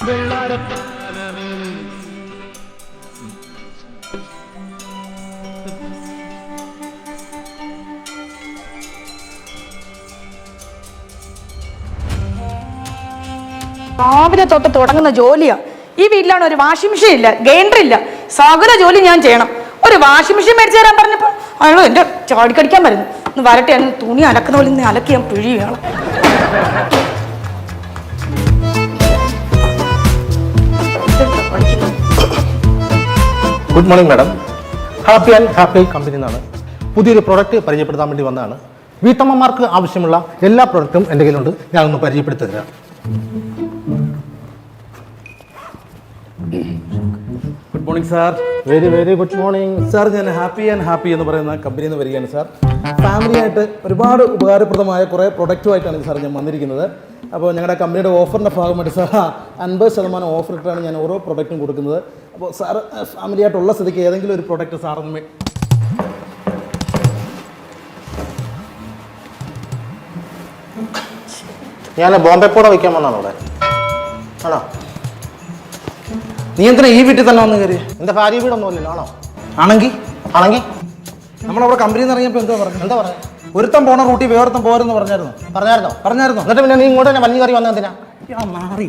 രാവിലെ തൊട്ട് തുടങ്ങുന്ന ജോലിയാ. ഈ വീട്ടിലാണ് ഒരു വാഷിംഗ് മെഷീൻ ഇല്ല, ഗ്രൈൻഡർ ഇല്ല, സകല ജോലി ഞാൻ ചെയ്യണം. ഒരു വാഷിംഗ് മെഷീൻ മേടിച്ചു തരാൻ പറഞ്ഞപ്പോ അയാളോ എന്റെ ചാടിക്കടിക്കാൻ വരുന്നു. ഒന്ന് വരട്ടെ, അന്ന് തുണി അലക്കുന്ന പോലെ ഇന്ന് അലക്കി ഞാൻ പിഴിയാണ്. Good morning madam. Happy and happy company എന്നാണ് പുതിയൊരു പ്രോഡക്റ്റ് പരിചയപ്പെടുത്താൻ വേണ്ടി വന്നതാണ്. വീട്ടമ്മമാർക്ക് ആവശ്യമുള്ള എല്ലാ പ്രോഡക്റ്റും എൻ്റെ കയ്യിലുണ്ട്. ഞാനൊന്ന് പരിചയപ്പെടുത്തി തരാം. Good morning sir. Very very good morning sir, ഞാൻ ഹാപ്പി ആൻഡ് ഹാപ്പി എന്ന് പറയുന്ന കമ്പനിയിൽ നിന്ന് വരികയാണ് സാർ. ഫാമിലിയായിട്ട് ഒരുപാട് ഉപകാരപ്രദമായ കുറേ പ്രൊഡക്റ്റുമായിട്ടാണ് സാർ ഞാൻ വന്നിരിക്കുന്നത്. അപ്പോൾ ഞങ്ങളുടെ കമ്പനിയുടെ ഓഫറിൻ്റെ ഭാഗമായിട്ട് സാർ 50% ഓഫർ ഇട്ടാണ് ഞാൻ ഓരോ പ്രൊഡക്റ്റും കൊടുക്കുന്നത്. അപ്പോൾ സാർ ഫാമിലിയായിട്ടുള്ള സ്ഥിതിക്ക് ഏതെങ്കിലും ഒരു പ്രൊഡക്റ്റ് സാറൊന്ന് ഞാൻ ബോംബെ പൂട വയ്ക്കാൻ വന്നാണ് അവിടെ. ആണോ? നീ എന്തിനാ ഈ വീട്ടിൽ തന്നെ വന്ന് കയറി? എൻ്റെ ഭാര്യ വീടൊന്നുമില്ലല്ലോ. ആണോ? ആണെങ്കിൽ നമ്മളവിടെ കമ്പനിയിൽ നിന്ന് ഇറങ്ങിയപ്പോൾ എന്താ പറഞ്ഞു? ഒരുത്തം പോണ റൂട്ടിൽ വേറൊരുത്തം പോരെന്ന് പറഞ്ഞായിരുന്നോ? എന്നിട്ട് പിന്നെ നീ ഇങ്ങോട്ട് തന്നെ വലിയ കറി വന്നതിനാ? മാറി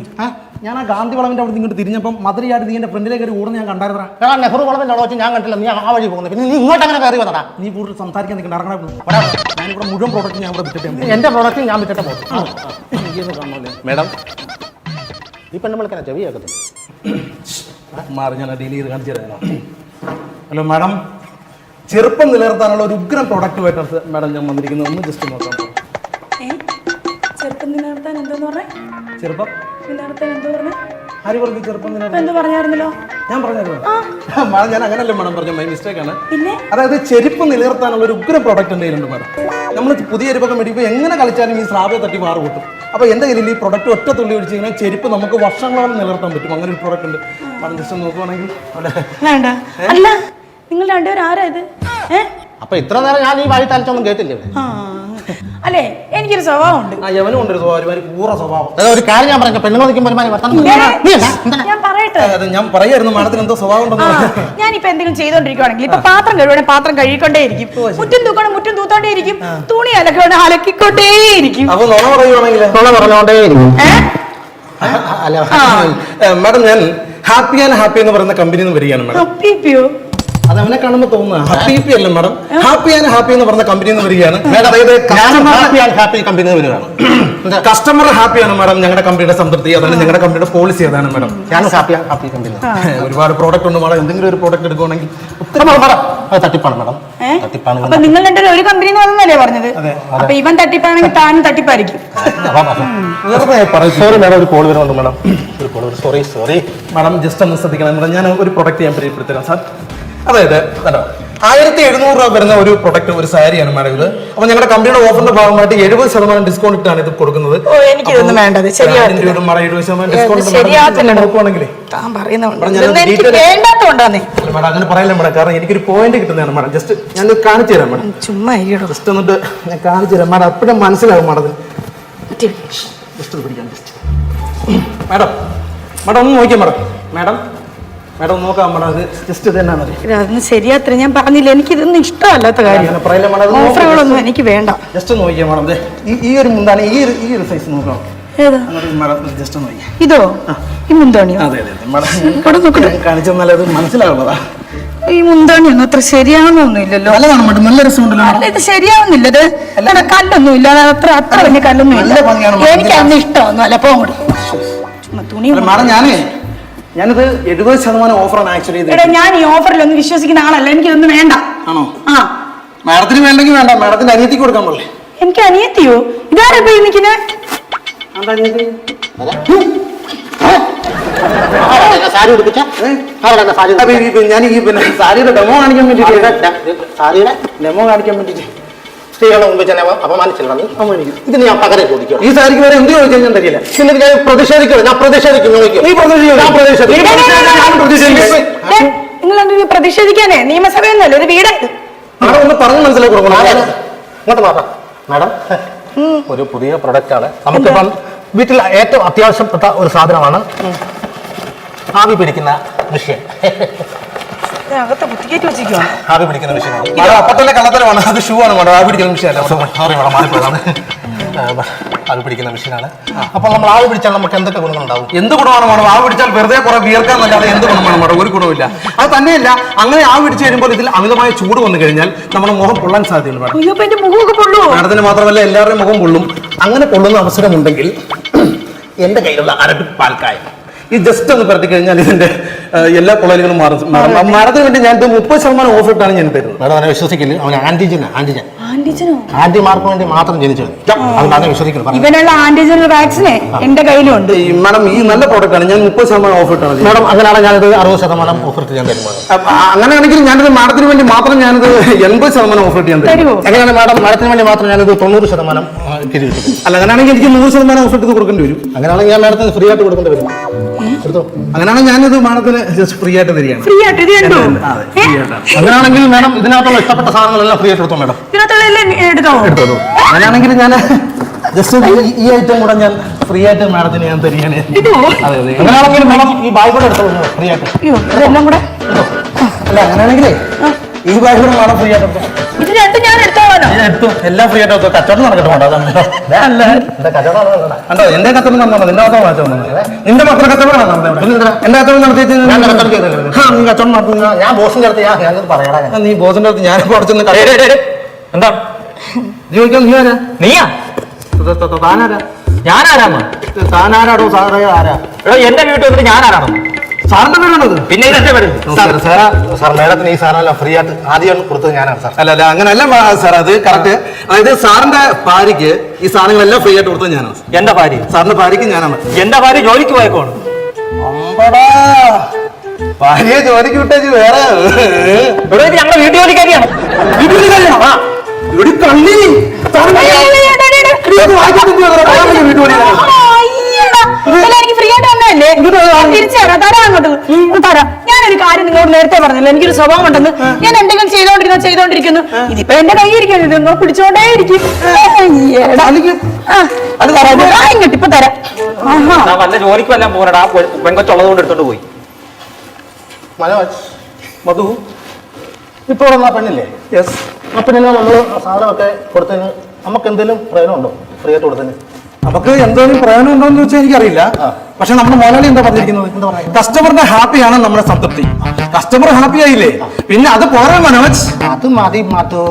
ഞാൻ ആ ഗാന്ധി വളവിൻ്റെ അവിടെ ഇങ്ങോട്ട് തിരിഞ്ഞപ്പം മധുരയായിട്ട് നീ എൻ്റെ ഫ്രണ്ടിലേക്ക് കയറി കൂടുന്ന ഞാൻ കണ്ടായിരുന്നാ. നെഹ്റു വളവിൻ്റെ അവിടെ വെച്ച് ഞാൻ കണ്ടില്ല. നീ ആ വഴി പോകുന്നത്, പിന്നെ നീ ഇങ്ങോട്ട് അങ്ങനെ കയറി വന്നടാ. നീ കൂടുതൽ സംസാരിക്കാൻ നിൽക്കണ്ട. ഞാനിവിടെ മുഴുവൻ പ്രോഡക്റ്റ് ഞാൻ ഇവിടെ വിട്ടിട്ട് എൻ്റെ പ്രോഡക്റ്റ് ഞാൻ വിട്ടിട്ട് പോകും. മാഡം, ഈ പെണ്ണുമ്പളക്കാണ് ചെവി കേൾക്കത്തില്ല. മാറി ഞാൻ ഡീൽ ചെയ്ത് കാണിച്ചു തരാം. ഹലോ മാഡം, ചെറുപ്പം നിലനിർത്താനുള്ള ഒരു ഉഗ്രം പ്രോഡക്റ്റുമായിട്ടാണ് മാഡം ഞാൻ വന്നിരിക്കുന്നത്. ഒന്ന് ജസ്റ്റ് നോക്കാം. ചെറുപ്പം നിലനിർത്താൻ എന്തോന്ന് പറഞ്ഞേ? ചെറുപ്പം നിലനിർത്താൻ എന്തോ പറഞ്ഞേ? ആര് പറഞ്ഞു ചെറുപ്പം നിലനിർത്താൻ? എന്തോ പറഞ്ഞായിരുന്നല്ലോ. ഞാൻ പറഞ്ഞായിരുന്നു മാഡം. ഞാൻ അങ്ങനല്ലേ മാഡം പറഞ്ഞു, മൈ മിസ്റ്റേക്ക് ആണ്. പിന്നെ അതായത് ചെരുപ്പ് നിലനിർത്താനുള്ള ഒരു ഉഗ്രം പ്രോഡക്റ്റ് എൻ്റെ കയ്യിലുണ്ട് മാഡം. നമ്മൾ പുതിയ ചെരുപ്പൊക്കെ മേടിക്കുമ്പോൾ എങ്ങനെ കളിച്ചാലും ഈ സ്ലാബ് തട്ടി മാറി കൂട്ടും. അപ്പോൾ എൻ്റെ കയ്യിൽ ഈ പ്രൊഡക്റ്റ് ഒറ്റ തുള്ളി ഒഴിച്ച് കഴിഞ്ഞാൽ ചെരുപ്പ് നമുക്ക് വർഷങ്ങളോളം നിലനിർത്താൻ പറ്റും. അങ്ങനെ ഒരു പ്രോഡക്റ്റ് ഉണ്ട് മാഡം. ജസ്റ്റ് നോക്കുവാണെങ്കിൽ വേണ്ട. അല്ല, നിങ്ങൾ രണ്ടുപേരും ആരാ ഇത്? അപ്പൊ ഇത്ര നേരം ഞാൻ ഈ വഴി തലച്ചൊന്നും കേട്ടില്ലേ? അല്ലേ, എനിക്കൊരു സ്വഭാവം ഉണ്ട്. യവനും ഉണ്ട് ഒരു പൂർവ്വ സ്വഭാവം. ഒരു കാര്യം ഞാൻ പറഞ്ഞു, പെണ്ണുങ്ങൾ നിൽക്കുമ്പോൾ ഞാൻ പറയട്ടെ. ഞാൻ പറയായിരുന്നു മാഡത്തിന് എന്തോ സ്വഭാവം ഉണ്ടെന്ന്. ഞാനിപ്പോ എന്തെങ്കിലും ചെയ്തോണ്ടിരിക്കുവാണെങ്കിൽ ഇപ്പൊ പാത്രം കഴുകണേ പാത്രം കഴുകിക്കൊണ്ടേയിരിക്കും, മുറ്റം തൂക്കണേ മുറ്റം തൂത്തോണ്ടേയിരിക്കും, തുണി അലക്കണേ അലക്കിക്കൊണ്ടേയിരിക്കും. അപ്പൊ നുണ പറയുവാണെങ്കിൽ പറഞ്ഞോണ്ടേയിരിക്കും. മാഡം, ഞാൻ ഹാപ്പി ആൻഡ് ഹാപ്പി എന്ന് പറയുന്ന കമ്പനിയിൽ നിന്ന് വരികയാണ് മാഡം. അത് അവനെ കാണുമ്പോൾ തോന്നുന്നു ഹാപ്പി അല്ല മാഡം, ഹാപ്പി ആൻഡ് ഹാപ്പി എന്ന് പറഞ്ഞ കമ്പനിയിൽ നിന്ന് വരികയാണ്. കസ്റ്റമർ ഹാപ്പിയാണ് മാഡം. ഞങ്ങളുടെ കമ്പനിയുടെ സംതൃപ്തി അതാണ്, ഞങ്ങളുടെ കമ്പനിയുടെ പോളിസി അതാണ് മാഡം. ഒരുപാട് പ്രോഡക്റ്റ് ഉണ്ട് മാഡം. എന്തെങ്കിലും ഒരു പ്രോഡക്റ്റ് എടുക്കുകയാണെങ്കിൽ തട്ടിപ്പാണ് മാഡം. അപ്പൊ നിങ്ങൾ രണ്ടുപേരും ഒരു കമ്പനിയിൽ നിന്ന് വന്നല്ലേ പറഞ്ഞത്? അപ്പൊ ഇവൻ തട്ടിപ്പാണെങ്കിൽ താനും തട്ടിപ്പായിരിക്കും. സോറി മാഡം, ഒരു കോൾ വരുന്നുണ്ട് മാഡം. സോറി മാഡം, ജസ്റ്റ് ഒന്ന് ശ്രദ്ധിക്കണം മാഡം. ഞാൻ ഒരു പ്രൊഡക്റ്റ് ഞാൻ പരിചയപ്പെടുത്തരാം സാർ. അതായത് 1700 രൂപ വരുന്ന ഒരു പ്രൊഡക്റ്റ്, ഒരു സാരിയാണ് മാഡം ഇത്. അപ്പൊ ഞങ്ങളുടെ കമ്പനിയുടെ ഓഫറിന്റെ ഭാഗമായിട്ട് 70% ഡിസ്കൗണ്ട് ആണ് ഇത് കൊടുക്കുന്നത്. എനിക്കിതൊന്നും വേണ്ടത് അങ്ങനെ പറയില്ല മാഡം, കാരണം എനിക്കൊരു പോയിന്റ് കിട്ടുന്നതാണ് മാഡം. ജസ്റ്റ് ഞാൻ കാണിച്ചു തരാം മാഡം. ചുമ്മാ ജസ്റ്റ് എന്നിട്ട് ഞാൻ കാണിച്ചു തരാം മാഡം. അപ്പോഴും മനസ്സിലാവും മാഡം. ജസ്റ്റ് പിടിക്കാം. മാഡം ഒന്ന് നോക്കിയാ മാഡം നോക്കാം മാഡം. അത് ജസ്റ്റ് ഇത് തന്നെയാണ്. അതൊന്നും ശരിയാത്ര. ഞാൻ പറഞ്ഞില്ല, എനിക്കിതൊന്നും ഇഷ്ടമല്ലാത്ത കാര്യം. ഓഫറുകളൊന്നും എനിക്ക് വേണ്ട. ജസ്റ്റ് നോക്കിയാ മാഡം. ഈ ഒരു മുന്താണി, ഈ ഒരു സൈസ് നോക്കാം. ജസ്റ്റ് നോക്കിയാ ഇതോ? ഈ മുന്താണിയോ? അതെ മാഡം, കാണിച്ചെന്നാലേ അത് മനസ്സിലാവുന്നതാ. ഈ മുന്താണിയൊന്നും അത്ര ശരിയാവുന്നൊന്നുമില്ലല്ലോ. നല്ലതാണ് മാഡം, നല്ല രസമുണ്ടല്ലോ. ഇത് ശരിയാവുന്നില്ല. ഇത് കല്ലൊന്നും ഇല്ല, അത്ര വലിയ കല്ലൊന്നും ഇല്ല. എനിക്ക് അന്ന് ഇഷ്ടമൊന്നും അല്ല. പോങ്ങോട്ട് തുണി മാഡം. ഞാനിത് 70% ഓഫറാണ് ആക്ച്വലി. ഞാൻ ഈ ഓഫറിലൊന്നും വിശ്വസിക്കുന്ന ആളല്ല. എനിക്കിതൊന്നും വേണ്ട. ആണോ? മാഡത്തിന് വേണ്ടെങ്കിൽ വേണ്ട, മാഡത്തിന്റെ അനിയത്തിക്ക് കൊടുക്കാൻ പോലെ. എനിക്ക് അനിയത്തിയോ? ഇതാരാ പോയി നിൽക്കുന്നത്? ഞാൻ ഈ പിന്നെ സാരിയുടെ ഡെമോ കാണിക്കാൻ വേണ്ടിട്ട് സ്ത്രീകളെ മുമ്പ് അപമാനിച്ചില്ല. ഇതിന് ഞാൻ പകരം ചോദിക്കും. ഈ സാരിക്ക് വരെ എന്ത് ചോദിച്ചാൽ ഞാൻ തരില്ല. ഞാൻ പ്രതിഷേധിക്കും. നിങ്ങൾ പ്രതിഷേധിക്കാനേ നിയമസഭയൊന്നുമല്ല, ഒരു വീടാണ്. ഒന്ന് പറഞ്ഞ് മനസ്സിലാക്കി കൊടുക്കണം. ഇങ്ങോട്ട് നോക്കാം മാഡം. ഒരു പുതിയ പ്രൊഡക്റ്റ് ആണ്. നമുക്കിപ്പം വീട്ടിൽ ഏറ്റവും അത്യാവശ്യപ്പെട്ട ഒരു സാധനമാണ്. ആവി പിടിക്കുന്ന മെഷീൻ. അകത്ത് കുത്തിക്കേറ്റ് വെച്ചിരിക്കുവാണ്. ആവി പിടിക്കുന്ന മെഷീനാണ്. അപ്പൊ തന്നെ കള്ളത്തരമാണ്. അത് ഷൂ ആണ് മേഡം, ആവി പിടിക്കുന്ന മെഷീൻ അല്ല. സോറി മേഡം, മാറിപ്പോയതാണ്. ആവി പിടിക്കുന്ന മെഷീനാണ്. അപ്പോൾ നമ്മൾ ആവി പിടിച്ചാൽ നമുക്ക് എന്തൊക്കെ ഗുണങ്ങളുണ്ടാവും? എന്ത് ഗുണമാണ് മേഡം? ആവി പിടിച്ചാൽ വെറുതെ കുറെ വിയർക്കാന്നല്ലാതെ എന്ത് ഗുണമാണ് മേഡം? ഒരു ഗുണമില്ല. അത് തന്നെയല്ല, അങ്ങനെ ആവി പിടിച്ച് കഴിയുമ്പോൾ ഇതിൽ അമിതമായ ചൂട് വന്നു കഴിഞ്ഞാൽ നമ്മുടെ മുഖം പൊള്ളാൻ സാധ്യതയുണ്ട് മേഡം. അയ്യോ, എന്റെ മുഖമൊക്കെ പൊള്ളൂ. മേഡത്തിന് മാത്രമല്ല എല്ലാവരുടെയും മുഖം പൊള്ളും. അങ്ങനെ പൊള്ളുന്ന അവസരമുണ്ടെങ്കിൽ എൻ്റെ കയ്യിലുള്ള അരട്ടി പാൽക്കായ ഈ ജസ്റ്റ് ഒന്ന് പരത്തി കഴിഞ്ഞാൽ ഇതിന്റെ എല്ലാ പൊള്ളലുകളും മാറും. മാഡത്തിന് വേണ്ടി ഞാൻ 30% ഓഫ് ഇട്ടാണ് ഞാൻ തരുന്നത്. മേഡം അവനെ വിശ്വസിക്കില്ല. അവൻ ആന്റിജൻ ആന്റിമാർക്ക് വേണ്ടി മാത്രം ജനിച്ചത്. അതുകൊണ്ടാണ് വിശ്വസിക്കുന്നത്. ഇവനുള്ള ആന്റിജൻ വാക്സിനെ എന്റെ കയ്യിലുണ്ട്. മാഡം ഈ നല്ല പ്രോഡക്റ്റ് ആണ്. ഞാൻ 30% ഓഫ് ഇട്ടാണ്. മേഡം അങ്ങനെയാണ് ഞാനിത് 60% ഓഫർ ഇട്ട് ഞാൻ തരുന്നത്. അങ്ങനെയാണെങ്കിൽ ഞാനിത് മാഡത്തിന് വേണ്ടി മാത്രം ഞാനിത് 80% ഓഫ് ഇട്ട് ഞാൻ തരും. എങ്ങനെയാണ് മേഡം? മാഡത്തിന് വേണ്ടി മാത്രം ഞാനിത് 90% കിഴിവ് കിട്ടും. അല്ല, അങ്ങനെയാണെങ്കിൽ എനിക്ക് 100% ഓഫ് ഇട്ട് കൊടുക്കേണ്ടി വരും. അങ്ങനെയാണെങ്കിൽ ഞാൻ മാഡത്തിന് ഫ്രീ ആയിട്ട് കൊടുക്കേണ്ടി വരും. അങ്ങനെയാണെങ്കിൽ ഞാനിത് മാഡത്തിന് ജസ്റ്റ് ഫ്രീ ആയിട്ട് തരികയാണ്. ഫ്രീ ആയിട്ട് ഇത് കണ്ടോ? അങ്ങനെയാണെങ്കിൽ മാഡം ഇതിനകത്തുള്ള ഇഷ്ടപ്പെട്ട സാധനങ്ങളെല്ലാം ഫ്രീ ആയിട്ട് എടുത്തോ മേഡം. എടുത്തോ. അങ്ങനെയാണെങ്കിൽ ഞാൻ ജസ്റ്റ് ഈ ഐറ്റം കൂടെ ഞാൻ ഫ്രീ ആയിട്ട് മാഡത്തിന് ഞാൻ തരികയാണ്. അതെ അതെ. അങ്ങനെയാണെങ്കിൽ മാഡം ഈ ബാഗ് കൂടെ എടുത്തോ ഫ്രീ ആയിട്ട്. ഇതെല്ലാം കൂടെ. അല്ല, അങ്ങനെയാണെങ്കിലേ ഈ ബാഗ് കൂടെ മാഡം ഫ്രീ ആയിട്ട് എടുത്തോ. ഇത് രണ്ടും ഞാൻ എടുത്തോളാം. എടുത്തു, എല്ലാം ഫ്രീ ആയിട്ട് എടുത്തോ. കച്ചവടം നടക്കട്ടെ മേഡം. കണ്ടോ, എന്റെ കച്ചവടം നടന്നത് നിന്റെ മാത്രം മാറ്റം നിന്റെ മക്കളുടെ കച്ചവടം എന്റെ കച്ചവടം നടത്തിയിട്ട് നീ കച്ചവടം നടത്തുന്ന ഞാൻ ബോസിന്റെ അടുത്ത് ഞാൻ പറയാ. നീ ബോസിന്റെ അടുത്ത് ഞാൻ കുറച്ചൊന്ന് എന്താ ചോദിക്കാം. നീ ആരാ? നീയാ? താനാരാ? ഞാനാരാണ്? താനാരാടോ? സാറേ ആരാ? എടോ, എന്റെ വീട്ടിൽ വന്നിട്ട് ഞാനാരാണോ? സാറിന്റെ പേരാണത്? പിന്നെ ഇതെന്റെ പേര്. സാർ മേഡത്തിന് ഈ സാധനം ഫ്രീ ആയിട്ട് ആദ്യം കൊടുത്തത് ഞാനാണ് സാർ. അല്ല അല്ല, അങ്ങനെയല്ല സാർ, അത് കറക്റ്റ്. അതായത് സാറിന്റെ ഭാര്യക്ക് ഈ സാധനങ്ങളെല്ലാം ഫ്രീ ആയിട്ട് കൊടുത്തത് ഞാനാണ്. എന്റെ ഭാര്യ? സാറിന്റെ ഭാര്യക്ക് ഞാനാണ്. എന്റെ ഭാര്യ ജോലിക്ക് പോയേക്കോണ്. അമ്പടാ, ഭാര്യയെ ജോലിക്ക് വിട്ടേച്ച് വേറെ. ഇവിടെ ഞങ്ങളുടെ വീട്ടു ജോലിക്കാരിയാണ്. ഇവിടെ കള്ളി എനിക്ക് ഫ്രീ ആയിട്ട് തന്നല്ലേ? തിരിച്ചു തരാം, തരാം അങ്ങോട്ട് തരാം. ഞാനൊരു കാര്യം നിങ്ങളോട് നേരത്തെ പറഞ്ഞില്ല, എനിക്കൊരു സ്വഭാവം ഉണ്ടെന്ന്. ഞാൻ എന്തെങ്കിലും ചെയ്തോണ്ടിരിക്കുന്നു. ഇതിപ്പോ എന്റെ കൈ ഇരിക്കുന്നു, ഇതൊന്നും പിടിച്ചോണ്ടേ ഇരിക്കും. ഇങ്ങോട്ട് ഇപ്പൊ തരാം. വല്ല ജോലിക്ക് വല്ലതും പോകണടാ. പെങ്കൊച്ചുള്ളത് കൊണ്ട് എടുത്തോണ്ട് പോയി. മനോജ്, മധു, ഇപ്പോൾ ഉള്ള പെണ്ണില്ലേ? യെസ്. ആ പെണ്ണിന് നമ്മൾ സാധനമൊക്കെ കൊടുത്തതിന് നമുക്ക് എന്തെങ്കിലും പ്രയോജനം ഉണ്ടോ ഫ്രീ ആയിട്ട് കൊടുത്തതിന്? നമുക്ക് എന്തെങ്കിലും പ്രയോജനം ഉണ്ടോ എന്ന് ചോദിച്ചാൽ എനിക്കറിയില്ല. പക്ഷെ നമ്മുടെ മുതലാളി എന്താ പറഞ്ഞിരിക്കുന്നത്? കസ്റ്റമറിന്റെ ഹാപ്പിയാണ് നമ്മുടെ സംതൃപ്തി. കസ്റ്റമർ ഹാപ്പി ആയില്ലേ, പിന്നെ അത് പോരാ മനോജ്. അത് മതി മാറ്റോ.